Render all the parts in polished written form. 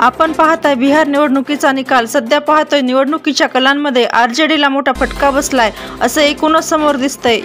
आपण पाहताय बिहार निवडणुकीचा निकाल। सध्या पाहतोय निवडणुकीच्या कलांमध्ये आरजेडीला मोठा फटका बसलाय असं एकूणच समोर दिसतंय।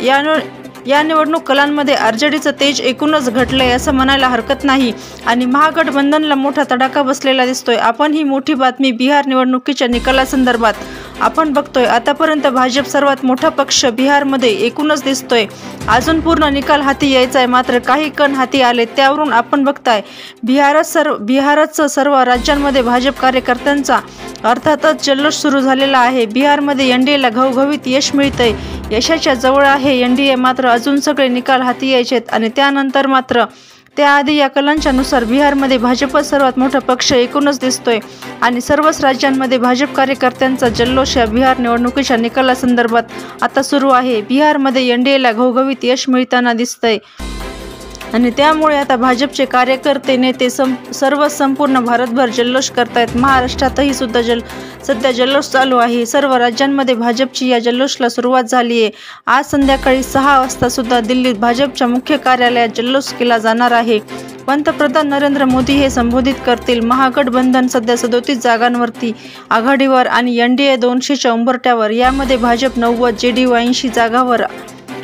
या निवडणूक कलांमध्ये आरजेडीचं तेज एकूणच घटलंय असं म्हणायला हरकत नाही आणि महागठबंधनला मोठा तडाखा बसलेला दिसतोय। आपण ही मोठी बातमी बिहार निवडणुकीच्या निकालासंदर्भात आपण बघतोय। आतापर्यंत भाजप सर्वात मोठा पक्ष बिहारमध्ये एकूणच दिसतोय। अजून पूर्ण निकाल हाती यायचा आहे, मात्र काही कण हाती आले त्यावरून आपण बघताय बिहारात सर्व राज्यांमध्ये भाजप कार्यकर्त्यांचा अर्थातच जल्लोष सुरू झालेला आहे। बिहारमध्ये एनडीएला घवघवीत यश मिळतंय, यशाच्या जवळ आहे एनडीए, मात्र अजून सगळे निकाल हाती यायचेत आणि त्यानंतर मात्र त्याआधी या कलांच्या नुसार बिहारमध्ये भाजपच सर्वात मोठा पक्ष एकूणच दिसतोय आणि सर्वच राज्यांमध्ये भाजप कार्यकर्त्यांचा जल्लोष या बिहार निवडणुकीच्या निकालासंदर्भात आता सुरू आहे। बिहारमध्ये एनडीएला घवघवीत यश मिळताना दिसतंय आणि त्यामुळे आता भाजपचे कार्यकर्ते नेते संपूर्ण भारतभर जल्लोष करतायत। महाराष्ट्रातही सुद्धा सध्या जल्लोष चालू आहे। सर्व राज्यांमध्ये भाजपची या जल्लोषला सुरुवात झाली आहे। आज संध्याकाळी 6 वाजता सुद्धा दिल्लीत भाजपच्या मुख्य कार्यालयात जल्लोष केला जाणार आहे। पंतप्रधान नरेंद्र मोदी हे संबोधित करतील। महागठबंधन सध्या 37 जागांवरती आघाडीवर आणि एनडीए 200च्या उंबरठ्यावर। यामध्ये भाजप 90, जेडीयू 80 जागांवर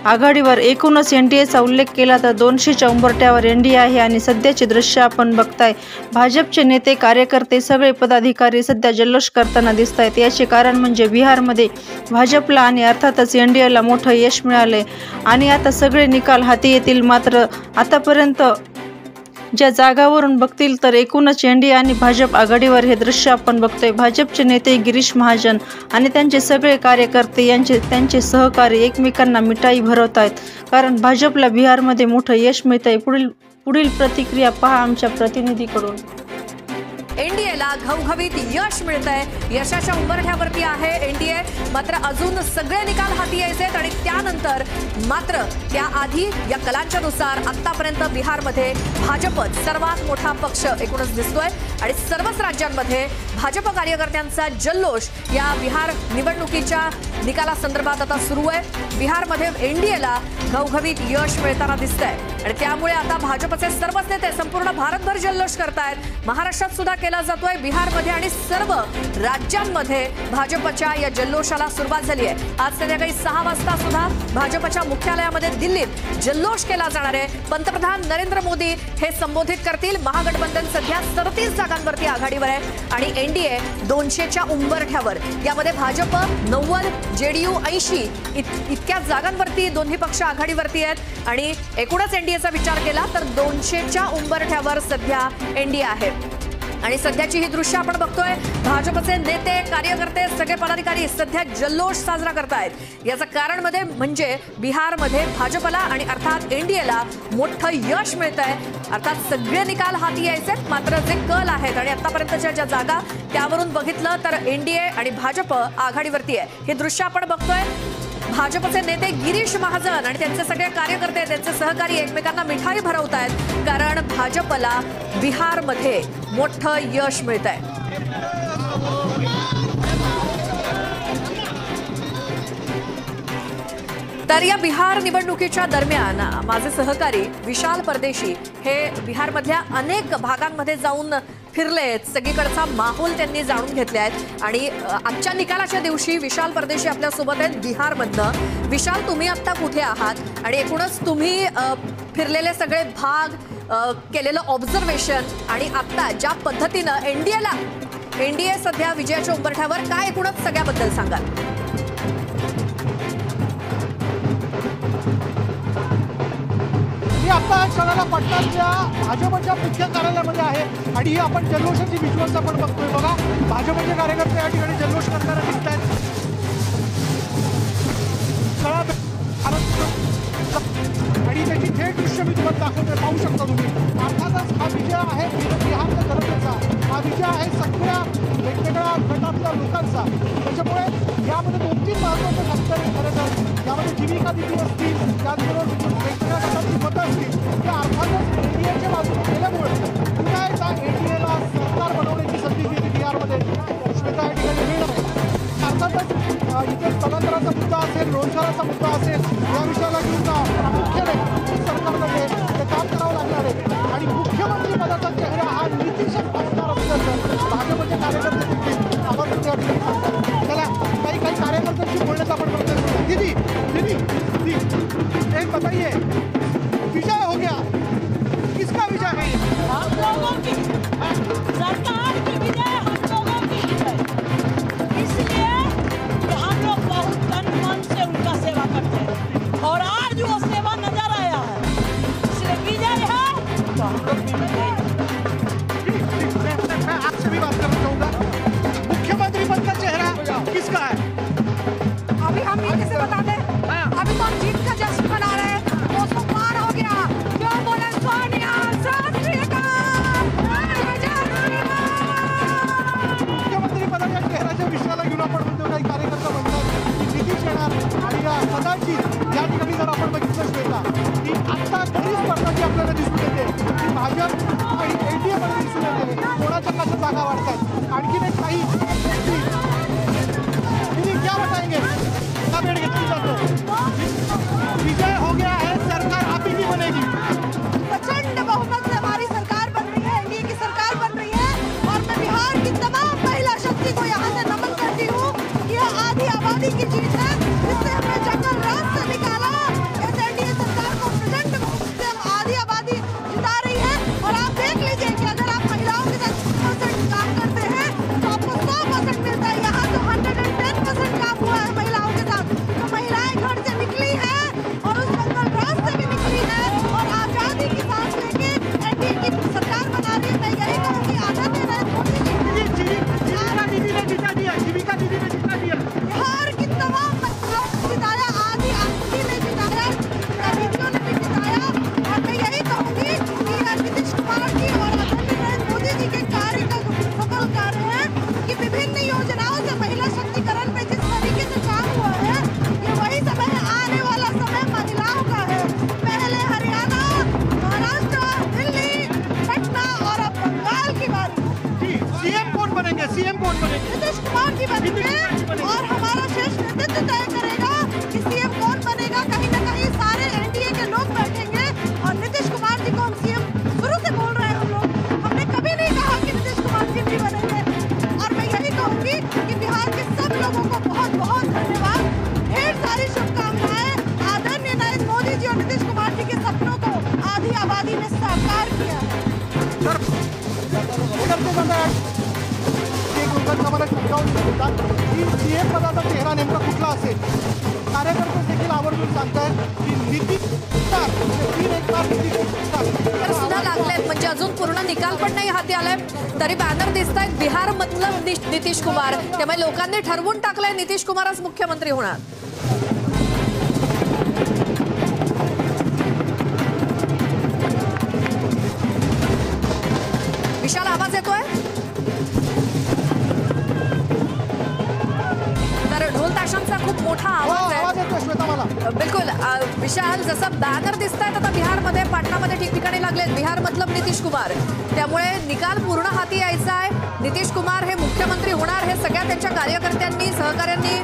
आघाडीवर। एकूणच एनडीएचा उल्लेख केला तर 200च्या उंबरठ्यावर एनडीए आहे आणि सध्याचे दृश्य आपण बघताय। भाजपचे नेते, कार्यकर्ते, सगळे पदाधिकारी सध्या जल्लोष करताना दिसत आहेत। याचे कारण म्हणजे बिहारमध्ये भाजपला आणि अर्थातच एनडीएला मोठं यश मिळाले आणि आता सगळे निकाल हाती येतील। मात्र आतापर्यंत ज्या जागावरून बघतील तर एकूणच एनडीए आणि भाजप आघाडीवर हे दृश्य आपण बघतोय। भाजपचे नेते गिरीश महाजन आणि त्यांचे सगळे कार्यकर्ते त्यांचे सहकारी एकमेकांना मिठाई भरवत आहेत, कारण भाजपला बिहारमध्ये मोठं यश मिळतंय। पुढील प्रतिक्रिया पहा आमच्या प्रतिनिधीकडून। एनडीएला घवघवीत यश मिळतंय, यशाच्या उंबरठ्यावरती आहे एनडीए, मात्र अजून सगळे निकाल हाती यायचेत आणि त्यानंतर मात्र त्याआधी या कलांच्या नुसार आतापर्यंत बिहारमध्ये भाजपच सर्वात मोठा पक्ष एकूणच दिसतोय आणि सर्वच राज्यांमध्ये भाजप कार्यकर्त्यांचा जल्लोष या बिहार निवडणुकीच्या निकालासंदर्भात आता सुरू आहे। बिहारमध्ये एनडीएला घवघवीत यश मिळताना दिसतंय आणि त्यामुळे आता भाजपचे सर्वच नेते संपूर्ण भारतभर जल्लोष करतायत। महाराष्ट्रात सुद्धा केला जातोय, बिहारमध्ये आणि सर्व राज्यांमध्ये भाजपच्या या जल्लोषाला सुरुवात झाली आहे। आज संध्याकाळी 6 वाजता सुद्धा भाजपच्या मुख्यालयामध्ये दिल्लीत जल्लोष केला जाणार आहे। पंतप्रधान नरेंद्र मोदी हे संबोधित करतील। महागठबंधन सध्या 37 जागांवरती आघाडीवर आहे आणि एनडीए 200च्या उंबरठ्यावर। यामध्ये भाजप 90, जेडीयू 80 इतक्या जागांवरती दोन्ही पक्ष आघाडीवरती आहेत आणि एकूणच एनडीएचा विचार केला तर 200च्या उंबरठ्यावर सध्या एनडीए आहे आणि सध्याची ही दृश्य आपण बघतोय। भाजपचे नेते, कार्यकर्ते, सगळे पदाधिकारी सध्या जल्लोष साजरा करतायत। याचं कारण म्हणजे बिहारमध्ये भाजपला आणि अर्थात एनडीएला मोठं यश मिळतंय। अर्थात सगळे निकाल हाती यायचे, मात्र जे कल आहेत आणि आतापर्यंतच्या ज्या जागा त्यावरून बघितलं तर एनडीए आणि भाजप आघाडीवरती आहे। हे दृश्य आपण बघतोय। भाजपचे नेते गिरीश महाजन आणि त्यांचे सगळे कार्यकर्ते, त्यांचे सहकारी एकमेकांना मिठाई भरवत आहेत, कारण भाजपला बिहारमध्ये मोठं यश मिळतंय। तर या बिहार निवडणुकीच्या दरम्यान माझे सहकारी विशाल परदेशी हे बिहारमधल्या अनेक भागांमध्ये जाऊन फिरलेत, सगळीकडचा माहोल त्यांनी जाणून घेतले आहेत आणि आजच्या निकालाच्या दिवशी विशाल परदेशी आपल्या सोबत आहेत बिहारमधनं। विशाल, तुम्ही आता कुठे आहात आणि एकूणच तुम्ही फिरलेले सगळे भाग, केलेलं ऑब्झर्वेशन आणि आता ज्या पद्धतीनं एनडीए सध्या विजयाच्या उंबरठ्यावर, काय एकूणच सगळ्याबद्दल सांगाल? मी आता क्षणाला पटणाच्या भाजपच्या मुख्य कार्यालयामध्ये आहे आणि ही आपण जल्लोषाची विज्युअल्स आपण बघतोय। बघा, भाजपचे कार्यकर्ते या ठिकाणी जल्लोष करताना दिसत आहेत आणि त्याची थेट दृश्य मी तुम्हाला दाखवतोय, पाहू शकता तुम्ही। अर्थातच हा विजय आहे बिहारच्या जनतेचा, हा विजय आहे सगळ्या वेगवेगळ्या गटातल्या लोकांचा। त्याच्यामुळे यामध्ये 2-3 महत्त्वाचे फॅक्टर आहेत खरं तर। यामध्ये जीविका दिदी असतील, त्याचबरोबर वेगवेगळ्या गटाची मतं असतील, त्या अर्थातच एनडीएच्या बाजूने केल्यामुळे पुन्हा एकदा एनडीएला सरकार बनवण्याची संधी दिली बिहारमध्ये श्वेता या ठिकाणी मिळणार आहे। अर्थातच इथे स्थलांतराचा मुद्दा असेल, रोजगाराचा मुद्दा असेल, या विषयाला घेऊन प्रामुख्याने सरकारला ते काम करावं लागणार आहे आणि मुख्यमंत्री पदाचा चेहरा हा नितीश असणार असल्याचं बताइए, विजय हो गया, किसका विजय है? हम लोगों की सरकार की विजय, हम लोगों की विजय। इसलिए कि हम लोग बहुत तन मन से उनका सेवा करते हैं और आज वो सेवा नजर आया है, इसलिए विजय है तो हम लोग भी विजय। मैं आपसे भी बात करना चाहूंगा, मुख्यमंत्री पद का चेहरा किसका है? अभी हम मीडिया से बता दें, अभी तो हम जीत का जश्न मना रहे हैं, 200 पार हो गया। क्यों बोले सोनिया, सत श्री अकाल, जय श्री राम। मुख्यमंत्री पदाच्या चेहऱ्याच्या विषयाला घेऊन आपण म्हणतो काही कार्यकर्ता म्हणतात की नितीश येणार आणि कदाचित या ठिकाणी जर आपण बघितलं श्वेता की आता खरी स्पर्धा जी आपल्याला दिसून येते ती भाजप आणि एनडीए मध्ये दिसून येते, कोणाच्या कशा जागा वाढतात, आणखीन एक काही क्या बताएंगे? का वेळ घेतली जातो, विजय हो गया है, सरकार आप ही की बनेगी। प्रचंड बहुमत से हमारी सरकार बन रही है, एनडीए की सरकार बन रही है और मैं बिहार की तमाम महिला शक्ति को यहाँ से नमन करती हूँ। यह आधी आबादी की जीत है, जिससे हमने जंगल रात से निकाला। इस एनडीए सरकार को प्रचंड बहुमत से हम आधी आबादी जिता रही है और आप देख लीजिए कि अगर आप महिलाओं के साथ 100% काम करते हैं तो आपको 100% मिलता है। यहाँ तो 110% काम हुआ है महिलाओं के साथ। तो महिलाएं घर से निकली है और उस जंगल रात से भी निकली है और आजादी की सांस लेके एनडीए की सरकार बना रही है। मैं यही कहूँगी, आजादी रहे मोदी जी। जीविका दीदी ने जिता दिया। बिहार की तमाम महिलाओं ने जिताया, आधी आबादी ने जिताया, दीदियों ने भी जिताया। और मैं यही कहूँगी कि नीतीश कुमार जी और आदरणीय नरेंद्र मोदी जी के कार्य का सफल कार्य है कि विभिन्न योजनाओं से महिला शक्तिकरण में जिस तरीके से काम हुआ है, ये वही समय है, आने वाला समय महिलाओं का है। पहले हरियाणा, महाराष्ट्र, दिल्ली, पटना और अब बंगाल की बारी। जी, सीएम कौन बनेंगे? सीएम कौन बनेंगे? नीतीश कुमार जी बनेंगे और हमारा शीर्ष नेतृत्व तय करेगा कि सीएम कौन बनेगा। कहीं ना कहीं सारे एनडीए के लोग बैठेंगे और नीतीश कुमार जी को हम सीएम शुरू से बोल रहे हैं। हम लोग, हमने कभी नहीं कहा कि नीतीश कुमार जी भी बनेंगे। और मैं यही कहूँगी कि बिहार के सब लोगों को बहुत बहुत धन्यवाद, ढेर सारी शुभकामनाएं। आदरणीय नरेंद्र मोदी जी और नीतीश कुमार जी के सपनों को आधी आबादी ने साकार किया है। एक लोकांना मला शिकावून देतात की सीएम पदाचा चेहरा नेमका कुठला असेल। कार्यकर्ते देखील आवर्जून सांगतायत की नितीश कुमार, तीन एक बार नितीश कुमार तर सुद्धा लागलेत, म्हणजे अजून पूर्ण निकाल पण नाही हाती आलाय, तरी बॅनर दिसत आहेत बिहार मधलं नितीश कुमार। त्यामुळे लोकांनी ठरवून टाकलंय नितीश कुमारच मुख्यमंत्री होणार। विशाल, आवाज येतोय? तर ढोल ताशांचा खूप मोठा आवाज आहे। आवाज येतोय श्वेता मला? बिलकुल विशाल, जसं बॅनर दिसत आहेत आता बिहारमध्ये, पाटणामध्ये ठिकठिकाणी लागलेत बिहार मतलब नितीश कुमार। त्यामुळे निकाल पूर्ण हाती यायचा आहे, नितीश कुमार हे मुख्यमंत्री होणार हे सगळ्या त्यांच्या कार्यकर्त्यांनी, सहकाऱ्यांनी,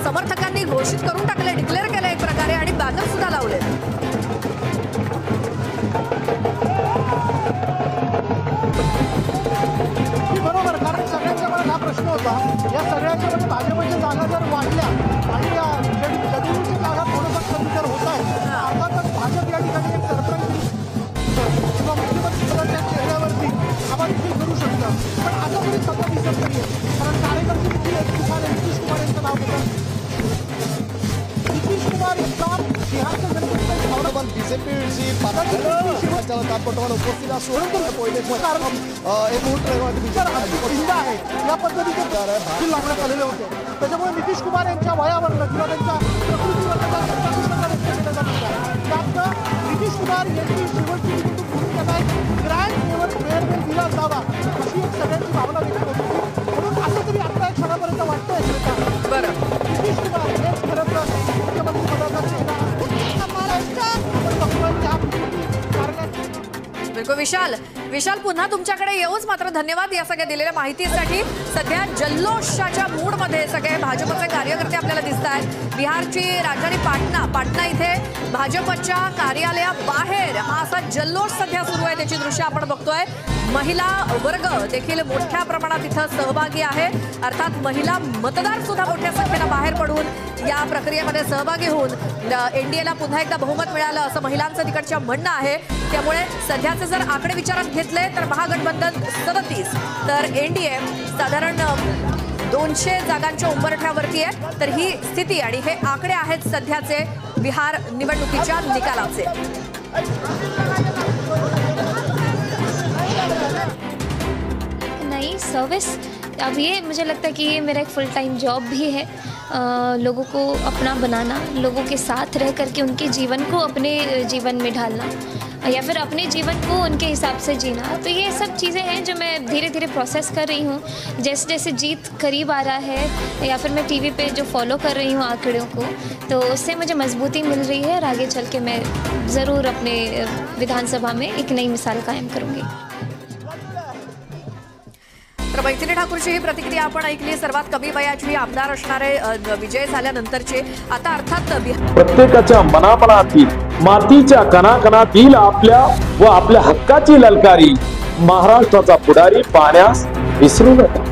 समर्थकांनी घोषित करून टाकले, डिक्लेअर केलं एक प्रकारे, आणि बॅनर सुद्धा लावले। बरोबर, कारण सगळ्यांच्या मनात हा प्रश्न होता, या सगळ्यांच्या मध्ये भाजपच्या जागा जर वाढल्या आणि या जदयूच्या जागा थोडंसं कमी जर होत आहे, अर्थातच भाजप या ठिकाणी एक सरप्राईज किंवा मुख्यमंत्री पदाच्या चेहऱ्यावरती आवाज देखील करू शकतं। पण आता तरी सत्ता दिसत नाहीये, कारण कार्यकर्ते देखील नितीश कुमार यांचं नाव घेतात। नितीश कुमार यांचा बिहारच्या जनतेचा भावना बीजेपीची तात्पटवाला उपस्थित असून पहिले एक हिंदा आहे या पद्धतीचे लागण्यात आलेले होते। त्याच्यामुळे नितीश कुमार यांच्या वयावरनं किंवा त्यांच्या प्रकृतीवर त्याचा व्यक्त केला जात होता। त्यातनं नितीश कुमार यांची शेवटची निवडणूक म्हणून त्यांना एक ग्रँड फेअरवेल दिला जावा अशी एक सगळ्यांची भावना व्यक्त होत होती। म्हणून असं तरी आता एक क्षणापर्यंत वाटतंय श्वेता, बरं, नितीश कुमार हेच खरं तर मुख्यमंत्री पदाचा चेहरा महाराष्ट्र आपण बघतोय त्या बिलकुल विशाल, विशाल, पुन्हा तुमच्याकडे येऊच, मात्र धन्यवाद या सगळ्या दिलेल्या माहितीसाठी। सध्या जल्लोषाच्या मूडमध्ये सगळे भाजपचे कार्यकर्ते आपल्याला दिसत आहेत। बिहारची राजधानी पाटणा इथे भाजपच्या कार्यालयाबाहेर हा असा जल्लोष सध्या सुरू आहे, त्याची दृश्य आपण बघतोय। महिला वर्ग देखील मोठ्या प्रमाणात इथं सहभागी आहे। अर्थात महिला मतदार सुद्धा मोठ्या संख्येने बाहेर पडून या प्रक्रियेमध्ये सहभागी होऊन एनडीएला पुन्हा एकदा बहुमत मिळालं असं महिलांचं तिकडच्या म्हणणं आहे। त्यामुळे सध्याचे जर आकडे विचारात घेतले तर महागठबंधन 37 तर एनडीए साधारण 200 जागांच्या उंबरठ्यावरती आहे। तर ही स्थिती आणि हे आकडे आहेत सध्याचे बिहार निवडणुकीच्या निकालाचे। नई सर्विस, अब ये मुझे लगता है कि ये मेरा एक फुल टाइम जॉब भी है। लोगों को अपना बनाना, लोगों के साथ रह करके उनके जीवन को अपने जीवन में ढालना या फिर अपने जीवन को उनके हिसाब से जीना। तो ये सब चीज़ें हैं जो मैं धीरे धीरे प्रोसेस कर रही हूँ। जैसे जैसे जीत करीब आ रहा है या फिर मैं टीवी पे जो फॉलो कर रही हूँ आंकड़ों को, तो उससे मुझे मजबूती मिल रही है और आगे चल के मैं ज़रूर अपने विधानसभा में एक नई मिसाल कायम करूँगी। तर मैथिली ठाकूरची ही प्रतिक्रिया आपण ऐकली। सर्वात कमी वयाची आमदार असणारे विजय झाल्यानंतरचे आता अर्थात प्रत्येकाच्या मनामनातील मातीच्या कणाकणातील आपल्या व आपल्या हक्काची ललकारी महाराष्ट्राचा पुढारी पाहण्यास विसरू नका।